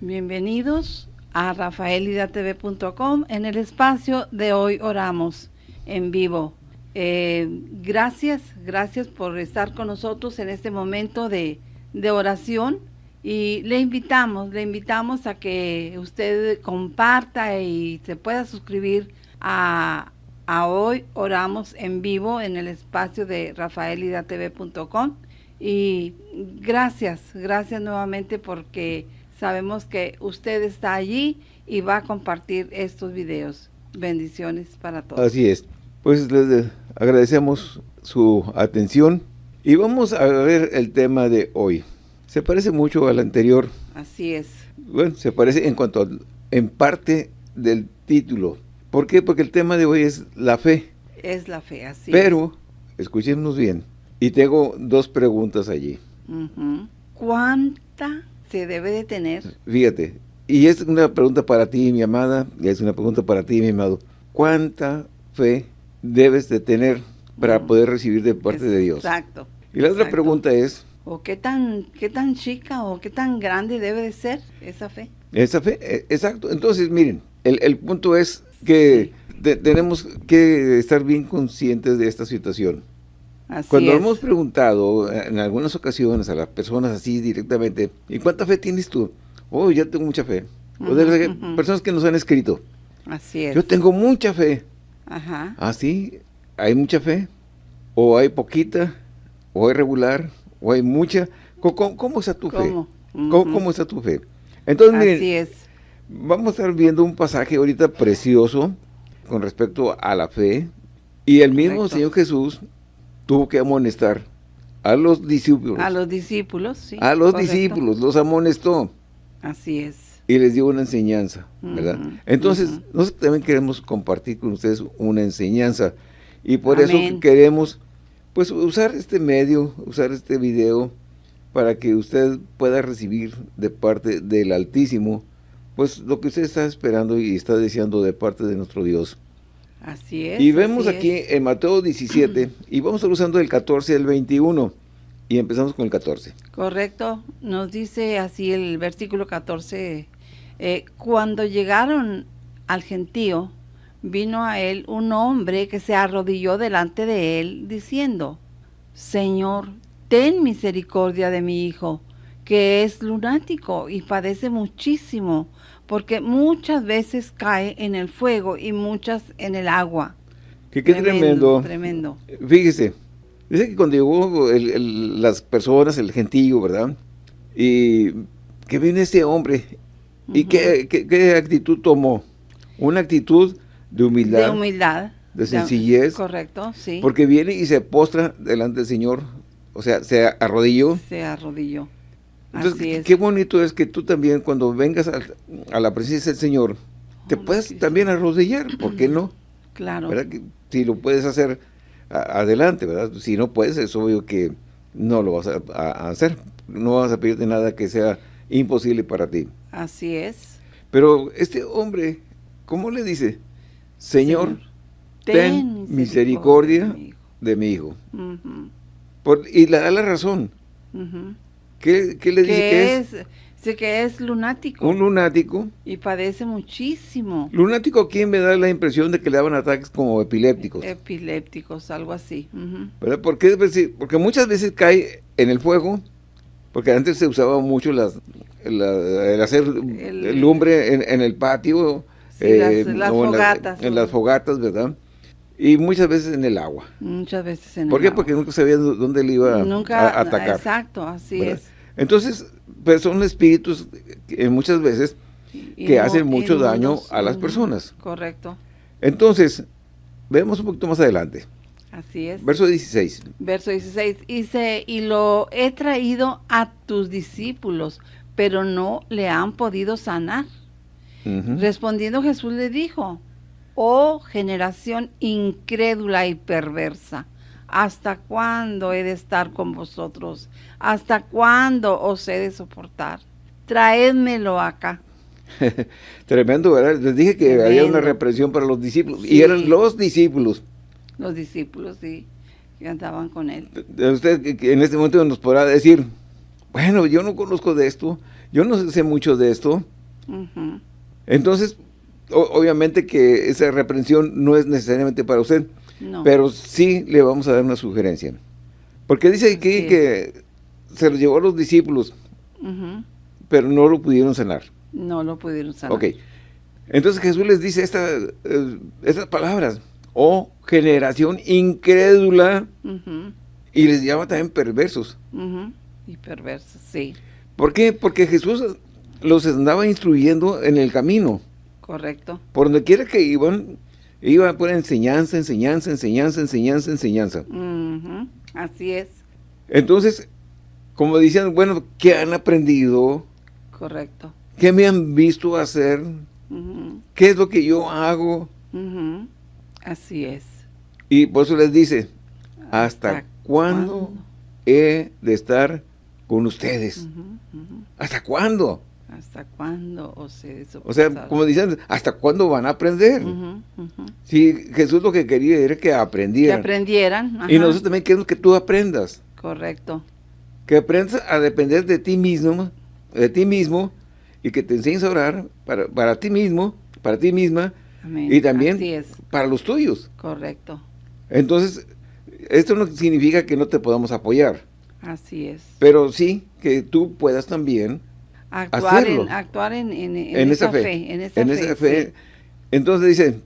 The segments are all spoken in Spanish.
Bienvenidos a rafaelidatv.com en el espacio de Hoy Oramos en vivo. Gracias por estar con nosotros en este momento de oración y le invitamos a que usted comparta y se pueda suscribir a Hoy Oramos en vivo en el espacio de rafaelidatv.com y gracias nuevamente porque sabemos que usted está allí y va a compartir estos videos. Bendiciones para todos. Así es. Pues les agradecemos su atención y vamos a ver el tema de hoy. Se parece mucho al anterior. Así es. Bueno, se parece en parte del título. ¿Por qué? Porque el tema de hoy es la fe. Es la fe, así Pero, escuchémonos bien. Y tengo dos preguntas allí. ¿Cuánta se debe de tener? Fíjate, y es una pregunta para ti, mi amada, y es una pregunta para ti, mi amado. ¿Cuánta fe debes de tener para poder recibir de parte de Dios? Exacto. Y la otra pregunta es... ¿O qué tan chica o qué tan grande debe de ser esa fe? Esa fe, exacto. Entonces, miren, el punto es que tenemos que estar bien conscientes de esta situación. Cuando hemos preguntado en algunas ocasiones a las personas así directamente, ¿y cuánta fe tienes tú? Oh, yo tengo mucha fe. O personas que nos han escrito. Así es. Yo tengo mucha fe. Ajá. ¿Ah, sí? ¿Hay mucha fe? ¿O hay poquita? ¿O hay regular? ¿O hay mucha? ¿Cómo está tu fe? ¿Cómo está tu fe? Entonces, miren, así es. Vamos a estar viendo un pasaje ahorita precioso con respecto a la fe. Y el mismo Señor Jesús tuvo que amonestar a los discípulos. A los discípulos, sí. A los discípulos, los amonestó. Así es. Y les dio una enseñanza, ¿verdad? Entonces, nosotros también queremos compartir con ustedes una enseñanza. Y por eso queremos, pues, usar este medio, usar este video, para que usted pueda recibir de parte del Altísimo, pues, lo que usted está esperando y está deseando de parte de nuestro Dios. Así es. Y vemos aquí en Mateo 17, y vamos a estar usando el 14 al 21, y empezamos con el 14. Correcto, nos dice así el versículo 14, cuando llegaron al gentío, vino a él un hombre que se arrodilló delante de él, diciendo, Señor, ten misericordia de mi hijo, que es lunático y padece muchísimo, porque muchas veces cae en el fuego y muchas en el agua. Qué tremendo. Tremendo. Fíjese, dice que cuando llegó las personas, el gentío, ¿verdad? Y que viene este hombre, ¿y qué actitud tomó? Una actitud de humildad. De humildad. De sencillez. Correcto, sí. Porque viene y se postra delante del Señor, o sea, se arrodilló. Se arrodilló. Entonces, así es. Qué bonito es que tú también, cuando vengas a la presencia del Señor, te puedas también arrodillar, ¿por qué no? Claro. ¿Verdad? Que si lo puedes hacer, adelante, ¿verdad? Si no puedes, es obvio que no lo vas a hacer. No vas a pedirte nada que sea imposible para ti. Así es. Pero este hombre, ¿cómo le dice? Señor, ten misericordia de mi hijo. Y le da la razón. ¿Qué le dice que es? Dice que es lunático. Un lunático. Y padece muchísimo. Lunático aquí me da la impresión de que le daban ataques como epilépticos. Epilépticos, algo así. ¿Verdad? Porque muchas veces cae en el fuego, porque antes se usaba mucho el hacer lumbre en el patio. Sí, las fogatas. En las fogatas, ¿verdad? Y muchas veces en el agua. Muchas veces en el agua. ¿Por qué? Porque nunca sabía dónde le iba a atacar. Exacto, así ¿verdad? es. Entonces, pues son espíritus muchas veces que hacen mucho daño a las personas. Correcto. Entonces, vemos un poquito más adelante. Así es. Verso 16. Verso 16 dice, y lo he traído a tus discípulos, pero no le han podido sanar. Respondiendo Jesús le dijo, oh generación incrédula y perversa, ¿hasta cuándo he de estar con vosotros? ¿Hasta cuándo os he de soportar? Traédmelo acá. Tremendo, ¿verdad? Les dije que había una represión para los discípulos, sí. Y eran los discípulos. Los discípulos, sí, que andaban con él. Usted en este momento nos podrá decir, bueno, yo no conozco de esto, yo no sé mucho de esto. Ujú. Entonces, obviamente que esa reprensión no es necesariamente para usted, No. pero sí le vamos a dar una sugerencia. Porque dice aquí Así es. que se lo llevó a los discípulos, Ujú. pero no lo pudieron sanar. No lo pudieron sanar. Ok. Entonces Jesús les dice estas palabras: oh generación incrédula, Ujú. y les llama también perversos. Ujú. Y perversos, sí. ¿Por qué? Porque Jesús los andaba instruyendo en el camino. Correcto. Por donde quiera que iba por enseñanza, enseñanza, enseñanza, enseñanza, enseñanza. Ujú. Así es. Entonces, como decían, bueno, ¿qué han aprendido? Correcto. ¿Qué me han visto hacer? Ujú. ¿Qué es lo que yo hago? Ujú. Así es. Y por eso les dice: ¿hasta cuándo cuándo? he de estar con ustedes? Ujú. Ujú. ¿Hasta cuándo? ¿Hasta cuándo os he de O sea, soportar? como dicen, ¿hasta cuándo van a aprender? Ujú. Ujú. Si Jesús lo que quería era que Que aprendieran. aprendieran. Y Ajá. nosotros también queremos que tú aprendas. Correcto. Que aprendas a depender de ti mismo, y que te enseñes a orar para ti mismo, para ti misma, Amén. y también Así es. para los tuyos. Correcto. Entonces, esto no significa que no te podamos apoyar, Así es. pero sí que tú puedas también hacerlo. Actuar en en esa esa fe. fe. En En esa fe. Entonces dice: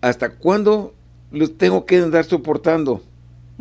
¿hasta cuándo los tengo que andar soportando?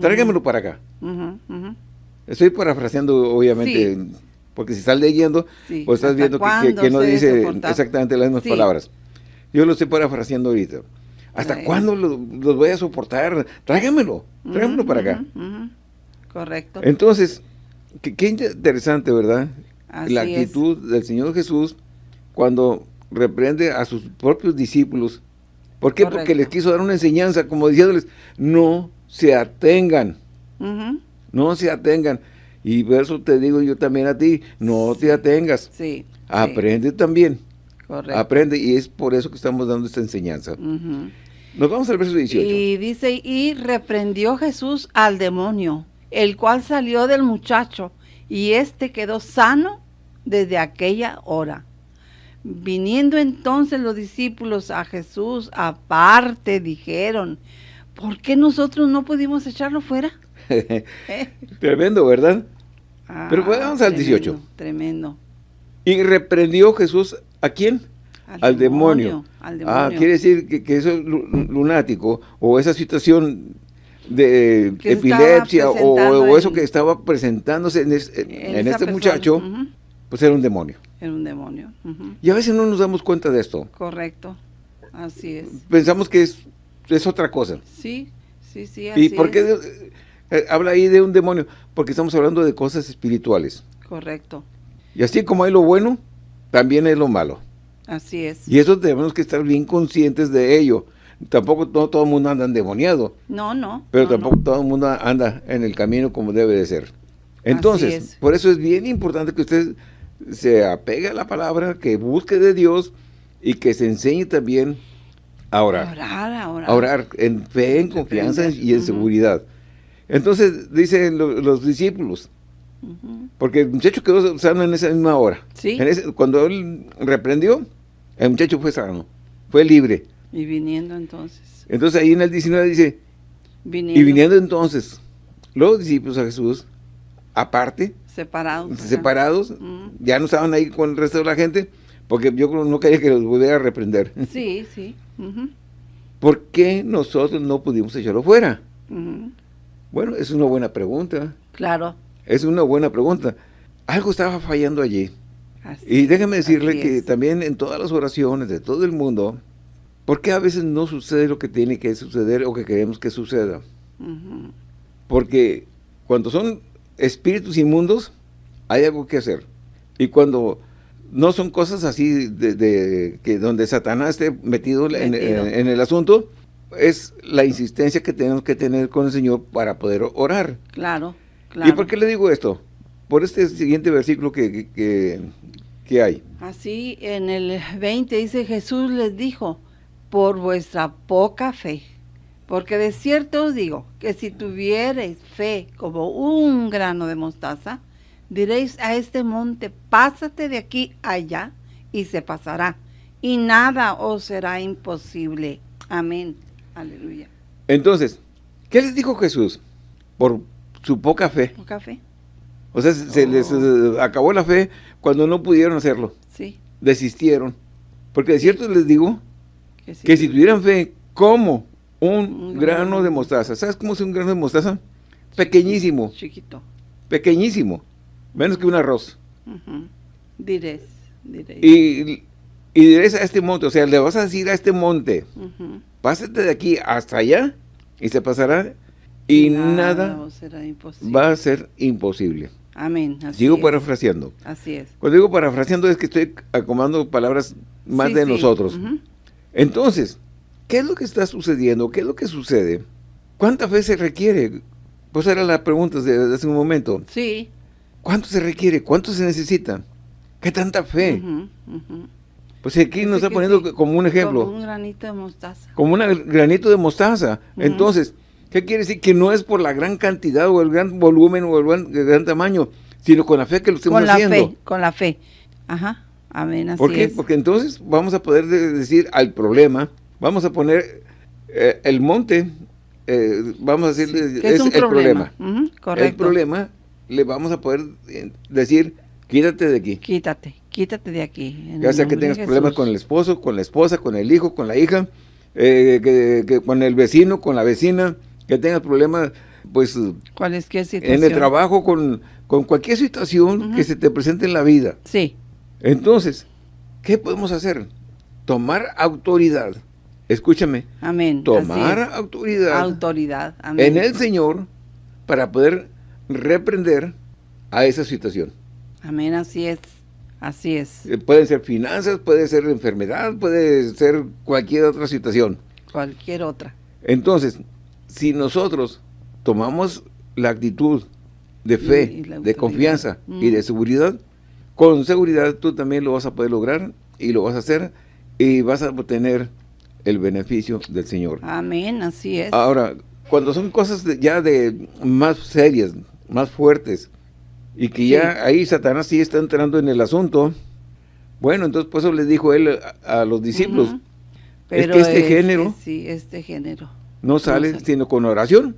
Tráigamelo para acá. Sí. Ujú. Ujú. Estoy parafraseando, obviamente, Sí. porque si estás leyendo, Sí. pues estás ¿Hasta viendo cuándo que no se debe dice soportar? exactamente las mismas Sí. palabras. Yo lo estoy parafraseando ahorita. ¿Hasta Bueno. cuándo los voy a soportar? Tráigamelo Ujú. para acá. Ujú. Ujú. Correcto. Entonces, qué interesante, ¿verdad? Así La es. actitud del Señor Jesús cuando reprende a sus propios discípulos. ¿Por qué? Correcto. Porque les quiso dar una enseñanza, como diciéndoles: no se atengan, Ujú. no se atengan. Y por eso te digo yo también a ti: no te atengas, Sí. aprende también, Sí. Correcto. aprende, y es por eso que estamos dando esta enseñanza. Ujú. Nos vamos al verso 18. Y dice, y reprendió Jesús al demonio, el cual salió del muchacho, y éste quedó sano desde aquella hora. Viniendo entonces los discípulos a Jesús aparte, dijeron, ¿por qué nosotros no pudimos echarlo fuera? Tremendo, ¿verdad? Ah, Pero vamos al 18. Tremendo. Y reprendió Jesús, ¿a quién? Al demonio. Al demonio. Quiere decir que eso es lunático, o esa situación de Que se epilepsia, estaba presentando o eso en- que estaba presentándose en esa este persona. muchacho, Ujú. pues era un demonio. Era un demonio. Ujú. Y a veces no nos damos cuenta de esto. Correcto. Así es. Pensamos que es otra cosa. Sí, así ¿Y por qué es. habla ahí de un demonio? Porque estamos hablando de cosas espirituales. Correcto. Y así como hay lo bueno, también hay lo malo. Así es. Y eso tenemos que estar bien conscientes de ello. Tampoco no todo el mundo anda endemoniado, No. pero no, tampoco no. todo el mundo anda en el camino como debe de ser. Entonces, es. por eso es bien importante que usted se apegue a la palabra, que busque de Dios y que se enseñe también a orar. A A orar en fe, en confianza Reprender. y en Ujú. seguridad. Entonces, dicen los discípulos, Ujú. porque el muchacho quedó sano en esa misma hora. Sí. Cuando él reprendió, el muchacho fue sano, fue libre. Y viniendo entonces. Entonces ahí en el 19 dice, y viniendo entonces los discípulos a Jesús, aparte, Separados. ajá. separados, Ujú. ya no estaban ahí con el resto de la gente, porque yo no quería que los volviera a reprender. Sí. Ujú. ¿Por qué nosotros no pudimos echarlo fuera? Ujú. Bueno, es una buena pregunta. Claro. Es una buena pregunta. Algo estaba fallando allí. Así Y déjeme decirle así que es. también en todas las oraciones de todo el mundo, ¿por qué a veces no sucede lo que tiene que suceder o que queremos que suceda? Ujú. Porque cuando son espíritus inmundos, hay algo que hacer. Y cuando no son cosas así que donde Satanás esté metido. En el asunto, es la insistencia que tenemos que tener con el Señor para poder orar. Claro. ¿Y por qué le digo esto? Por este siguiente versículo que hay. Así en el 20 dice, Jesús les dijo, por vuestra poca fe, porque de cierto os digo, que si tuviereis fe como un grano de mostaza, Diréis a este monte, pásate de aquí allá, y se pasará, y nada os será imposible. Amén. Aleluya. Entonces, ¿qué les dijo Jesús? Por su poca fe. ¿Poca fe? O sea, se les acabó la fe cuando no pudieron hacerlo. Sí. Desistieron. Porque de cierto les digo que si tuvieran fe como un grano de mostaza. ¿Sabes cómo es un grano de mostaza? Pequeñísimo. Chiquito. Pequeñísimo. Menos que un arroz. Diréis. Y diréis a este monte, o sea, le vas a decir a este monte, pásate de aquí hasta allá y se pasará y nada va a ser imposible. Amén. Sigo parafraseando. Así es. Cuando digo parafraseando es que estoy acomodando palabras más de nosotros. Entonces, ¿qué es lo que está sucediendo? ¿Qué es lo que sucede? ¿Cuánta fe se requiere? Pues era la pregunta de hace un momento. Sí. ¿Cuánto se requiere? ¿Cuánto se necesita? ¿Qué tanta fe? Pues aquí nos está poniendo como un ejemplo. Como un granito de mostaza. Como un granito de mostaza. Entonces, ¿qué quiere decir? Que no es por la gran cantidad o el gran volumen o el gran tamaño, sino con la fe que lo estemos haciendo. Con la fe. Ajá. Amén, así ¿Por qué? es. Porque entonces vamos a poder decir al problema, vamos a poner el monte, vamos a decirle, es un el problema. Correcto. El problema le vamos a poder decir, quítate de aquí. Quítate de aquí. Ya sea que tengas problemas con el esposo, con la esposa, con el hijo, con la hija, que con el vecino, con la vecina, que tengas problemas, pues, cualquier situación. En el trabajo, con cualquier situación que se te presente en la vida. Sí. Entonces, ¿qué podemos hacer? Tomar autoridad. Escúchame. Amén. Tomar autoridad. Amén. En el Señor para poder reprender a esa situación. Amén, así es. Así es. Pueden ser finanzas, puede ser enfermedad, puede ser cualquier otra situación. Cualquier otra. Entonces, si nosotros tomamos la actitud de fe, de confianza y de seguridad, con seguridad tú también lo vas a poder lograr y lo vas a hacer y vas a obtener el beneficio del Señor. Amén, así es. Ahora, cuando son cosas ya de más serias, más fuertes, y que ya ahí Satanás sí está entrando en el asunto, bueno, entonces por eso les dijo él a los discípulos, pero es que este género no sale sino con oración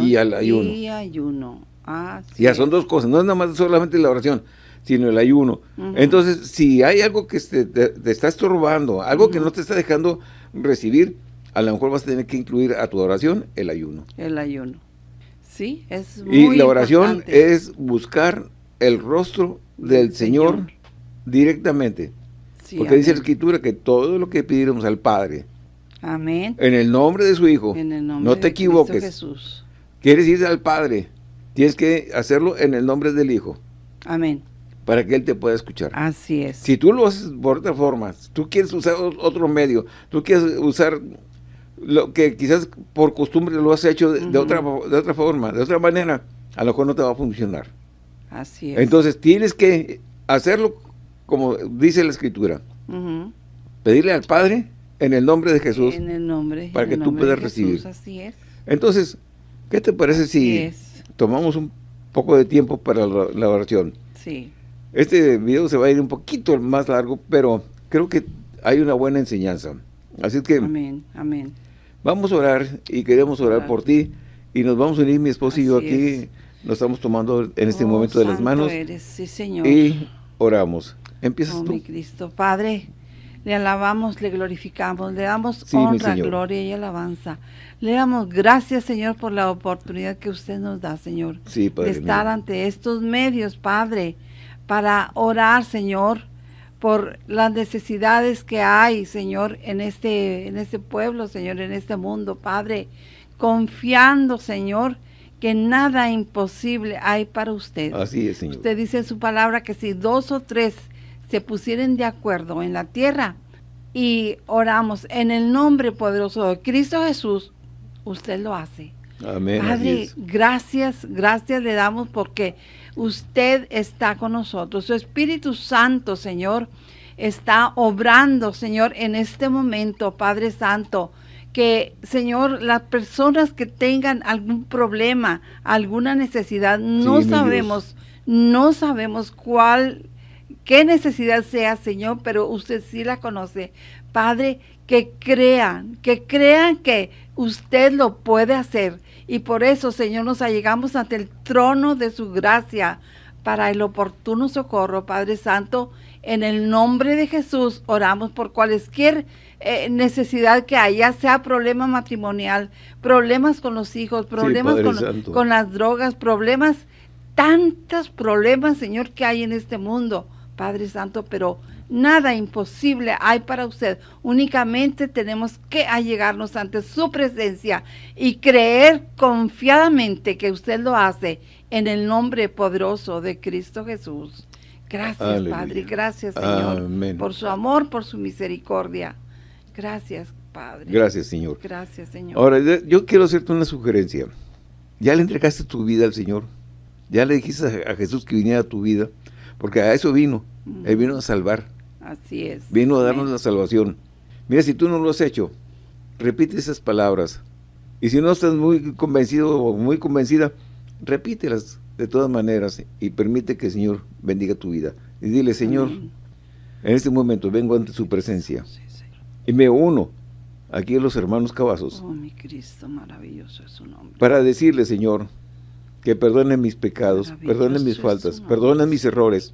y al ayuno. Ya son dos cosas, no es nada más solamente la oración, sino el ayuno. Entonces, si hay algo que te está estorbando, algo que no te está dejando recibir, a lo mejor vas a tener que incluir a tu oración el ayuno. El ayuno. Sí, es muy importante. Y la oración es buscar el rostro del Señor directamente. Sí, porque dice la Escritura que todo lo que pidiéramos al Padre, amén, en el nombre de su Hijo, no te equivoques. Jesús. Quieres ir al Padre, tienes que hacerlo en el nombre del Hijo. Amén. Para que Él te pueda escuchar. Así es. Si tú lo haces por otra forma, tú quieres usar otro medio, tú quieres usar lo que quizás por costumbre lo has hecho de otra forma, de otra manera, a lo mejor no te va a funcionar. Así es. Entonces tienes que hacerlo como dice la Escritura. Pedirle al Padre en el nombre de Jesús. En el nombre. Para que tú puedas recibir. Así es. Entonces, ¿qué te parece si tomamos un poco de tiempo para la oración? Sí. Este video se va a ir un poquito más largo, pero creo que hay una buena enseñanza. Así que amén, amén. Vamos a orar y queremos orar por ti y nos vamos a unir mi esposo y yo aquí. Nos estamos tomando en este momento de las manos sí, Señor. Y oramos. Empiezas tú. Mi Cristo, Padre, le alabamos, le glorificamos, le damos honra, gloria y alabanza. Le damos gracias, Señor, por la oportunidad que usted nos da, Señor, Padre, de estar ante estos medios, Padre, para orar, Señor, por las necesidades que hay, Señor, en este pueblo, Señor, en este mundo, Padre, confiando, Señor, que nada imposible hay para usted. Así es, Señor. Usted dice en su palabra que si 2 o 3 se pusieren de acuerdo en la tierra y oramos en el nombre poderoso de Cristo Jesús, usted lo hace. Amén. Padre, gracias le damos porque usted está con nosotros. Su Espíritu Santo, Señor, está obrando, Señor, en este momento, Padre Santo, que, Señor, las personas que tengan algún problema, alguna necesidad, no sabemos No sabemos qué necesidad sea, Señor, pero usted sí la conoce. Padre, que crean que usted lo puede hacer. Y por eso, Señor, nos allegamos ante el trono de su gracia para el oportuno socorro. Padre Santo, en el nombre de Jesús oramos por cualquier necesidad que haya, sea problema matrimonial, problemas con los hijos, problemas con las drogas, tantos problemas, Señor, que hay en este mundo, Padre Santo, pero nada imposible hay para usted. Únicamente tenemos que allegarnos ante su presencia y creer confiadamente que usted lo hace en el nombre poderoso de Cristo Jesús. Gracias, aleluya. Padre, gracias, Señor, amén, por su amor, por su misericordia. Gracias, Padre. Gracias, Señor. Gracias, Señor. Ahora, yo quiero hacerte una sugerencia. ¿Ya le entregaste tu vida al Señor? ¿Ya le dijiste a Jesús que viniera a tu vida? Porque a eso vino. Él vino a salvar. Así es. Vino a darnos la salvación. Mira, si tú no lo has hecho, repite esas palabras. Y si no estás muy convencido o muy convencida, repítelas de todas maneras y permite que el Señor bendiga tu vida. Y dile, Señor, en este momento vengo ante su presencia y me uno aquí a los hermanos Cavazos. Oh, mi Cristo, maravilloso es su nombre. Para decirle, Señor, que perdone mis pecados, perdone mis faltas, perdone mis errores,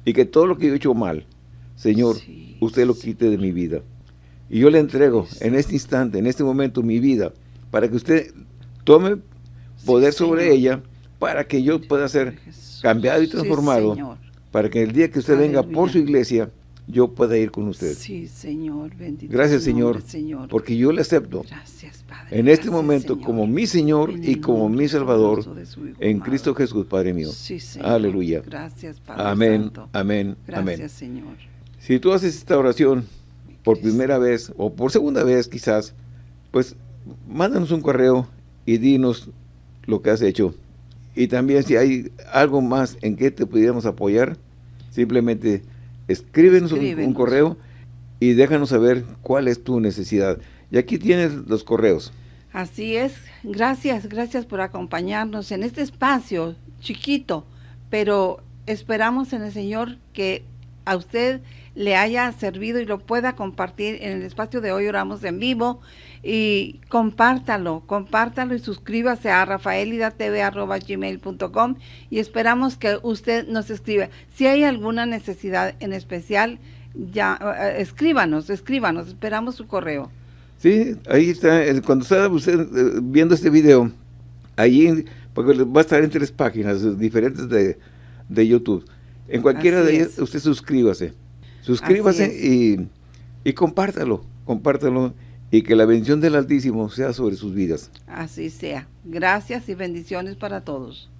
y que todo lo que yo he hecho mal, Señor, usted lo quite de mi vida. Y yo le entrego en este instante, en este momento, mi vida, para que usted tome poder sobre ella, para que yo pueda ser cambiado y transformado, para que el día que usted venga por su iglesia, yo pueda ir con usted. Sí, Señor, bendito. Gracias, Señor, porque yo le acepto en este momento como mi Señor y como mi Salvador en Cristo Jesús, Padre mío. Sí, Señor. Aleluya. Gracias, Padre amén, Santo. amén, Gracias, amén. Señor. Si tú haces esta oración por primera vez o por segunda vez quizás, pues mándanos un correo y dinos lo que has hecho. Y también si hay algo más en que te pudiéramos apoyar, simplemente escríbenos un correo y déjanos saber cuál es tu necesidad. Y aquí tienes los correos. Así es. Gracias por acompañarnos en este espacio chiquito, pero esperamos en el Señor que a usted le haya servido y lo pueda compartir en el espacio de Hoy Oramos en Vivo, y compártalo y suscríbase a rafaelidatv@gmail.com y esperamos que usted nos escriba. Si hay alguna necesidad en especial, ya escríbanos, esperamos su correo. Sí, ahí está, cuando está usted viendo este video, allí, porque va a estar en 3 páginas diferentes de YouTube. En cualquiera de ellas, usted suscríbase y compártalo, y que la bendición del Altísimo sea sobre sus vidas. Así sea. Gracias y bendiciones para todos.